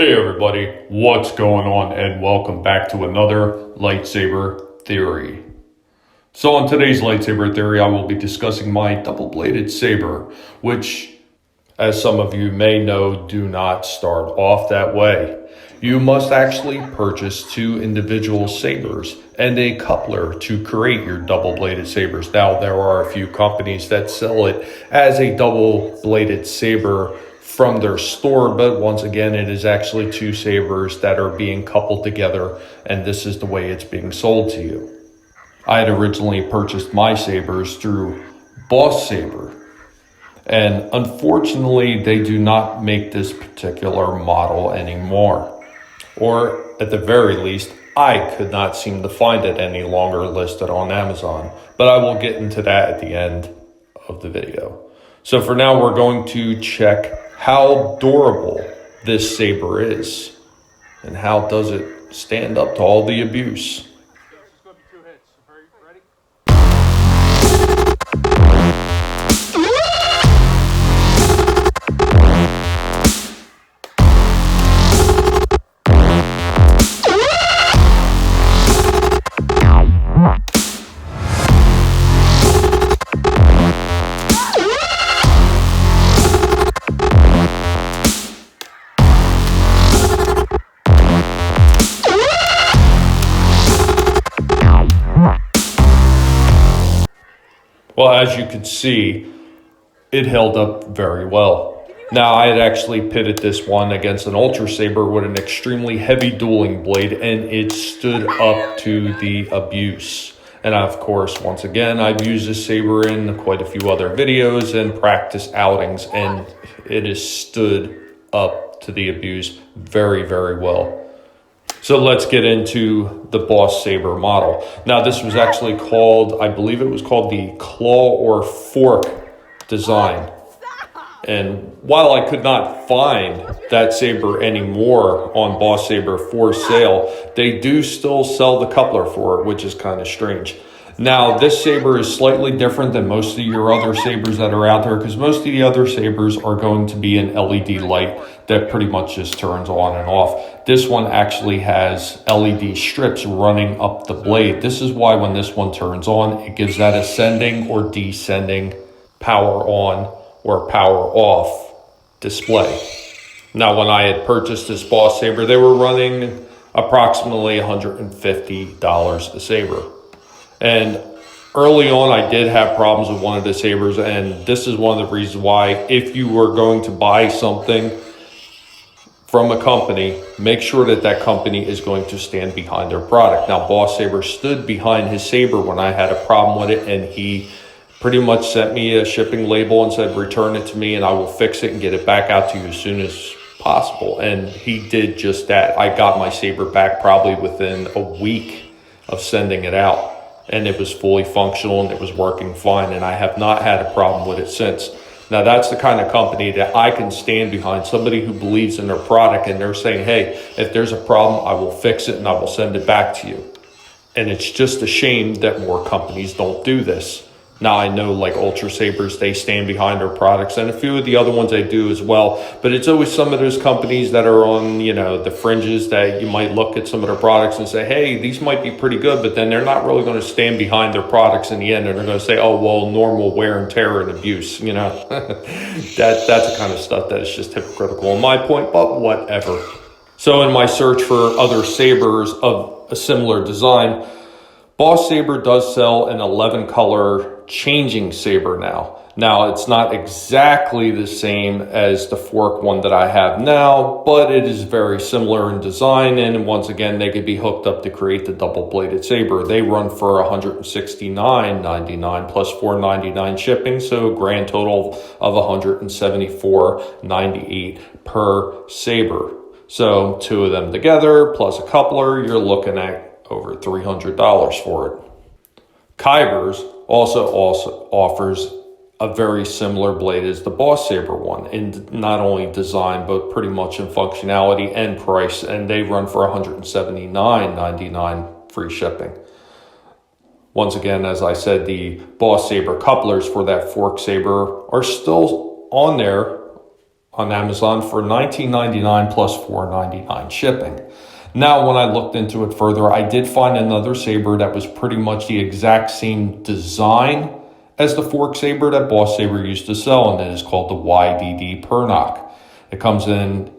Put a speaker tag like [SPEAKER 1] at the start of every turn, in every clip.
[SPEAKER 1] Hey everybody, what's going on, and welcome back to another lightsaber theory. So on today's lightsaber theory, I will be discussing my double-bladed saber, which, as some of you may know, do not start off that way. You must actually purchase two individual sabers and a coupler to create your double-bladed sabers. Now, there are a few companies that sell it as a double-bladed saber from their store, but once again, it is actually two sabers that are being coupled together, and this is the way it's being sold to you. I had originally purchased my sabers through Bossaber, and unfortunately, they do not make this particular model anymore. Or at the very least, I could not seem to find it any longer listed on Amazon, but I will get into that at the end of the video. So for now, we're going to check how durable this saber is and how does it stand up to all the abuse. Well, as you can see, it held up very well. Now, I had actually pitted this one against an Ultra Saber with an extremely heavy dueling blade, and it stood up to the abuse. And of course, once again, I've used this saber in quite a few other videos and practice outings, and it has stood up to the abuse very, very well. So let's get into the Bossaber model. Now, this was actually called, I believe it was called the claw or fork design. And while I could not find that saber anymore on Bossaber for sale, they do still sell the coupler for it, which is kind of strange. Now, this saber is slightly different than most of your other sabers that are out there, because most of the other sabers are going to be an LED light that pretty much just turns on and off. This one actually has LED strips running up the blade. This is why when this one turns on, it gives that ascending or descending power on or power off display. Now, when I had purchased this Bossaber, they were running approximately $150 a saber. And early on, I did have problems with one of the sabers, and this is one of the reasons why, if you were going to buy something from a company, make sure that that company is going to stand behind their product. Now, Bossaber stood behind his saber when I had a problem with it, and he pretty much sent me a shipping label and said, return it to me and I will fix it and get it back out to you as soon as possible. And he did just that. I got my saber back probably within a week of sending it out. And it was fully functional and it was working fine, and I have not had a problem with it since. Now, that's the kind of company that I can stand behind, somebody who believes in their product and they're saying, hey, if there's a problem, I will fix it and I will send it back to you. And it's just a shame that more companies don't do this. Now, I know like Ultra Sabers, they stand behind their products, and a few of the other ones they do as well. But it's always some of those companies that are on, the fringes that you might look at some of their products and say, hey, these might be pretty good, but then they're not really going to stand behind their products in the end. And they're going to say, oh, well, normal wear and tear and abuse, that's the kind of stuff that is just hypocritical in my point, but whatever. So in my search for other sabers of a similar design, Bossaber does sell an 11 color changing saber now. Now, it's not exactly the same as the fork one that I have now, but it is very similar in design. And once again, they could be hooked up to create the double-bladed saber. They run for $169.99 plus $4.99 shipping, so a grand total of $174.98 per saber. So two of them together plus a coupler, you're looking at over $300 for it. Khyber's also offers a very similar blade as the Bossaber one in not only design but pretty much in functionality and price, and they run for $179.99 free shipping. Once again, as I said, the Bossaber couplers for that fork saber are still on there on Amazon for $19.99 plus $4.99 shipping. Now, when I looked into it further, I did find another saber that was pretty much the exact same design as the fork saber that Bossaber used to sell, and it is called the YDD Pernock. It comes in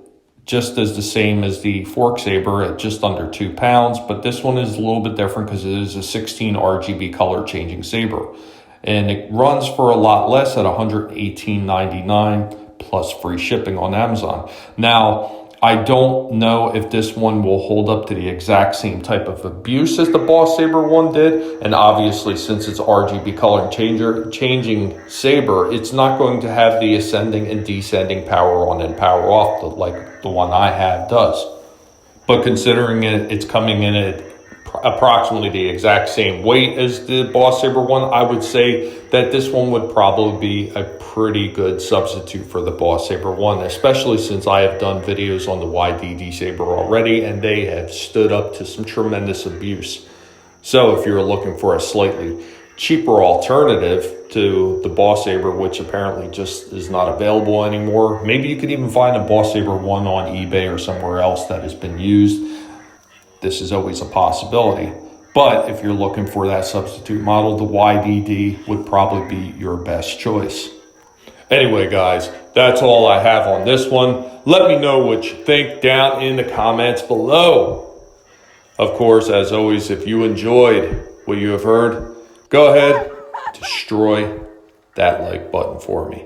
[SPEAKER 1] just as the same as the fork saber at just under 2 pounds, but this one is a little bit different because it is a 16 RGB color changing saber. And it runs for a lot less at $118.99 plus free shipping on Amazon. Now, I don't know if this one will hold up to the exact same type of abuse as the Bossaber one did. And obviously, since it's RGB color changing saber, it's not going to have the ascending and descending power on and power off like the one I have does. But considering it's coming in at approximately the exact same weight as the Bossaber one, I would say that this one would probably be a pretty good substitute for the Bossaber one, especially since I have done videos on the YDD saber already and they have stood up to some tremendous abuse. So if you're looking for a slightly cheaper alternative to the Bossaber, which apparently just is not available anymore, maybe you could even find a Bossaber one on eBay or somewhere else that has been used. This is always a possibility. But if you're looking for that substitute model, the YDD would probably be your best choice. Anyway, guys, that's all I have on this one. Let me know what you think down in the comments below. Of course, as always, if you enjoyed what you have heard, go ahead, destroy that like button for me.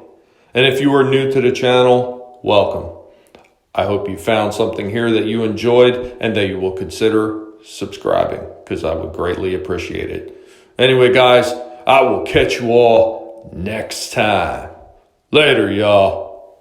[SPEAKER 1] And if you are new to the channel, welcome. I hope you found something here that you enjoyed and that you will consider subscribing, because I would greatly appreciate it. Anyway, guys, I will catch you all next time. Later, y'all.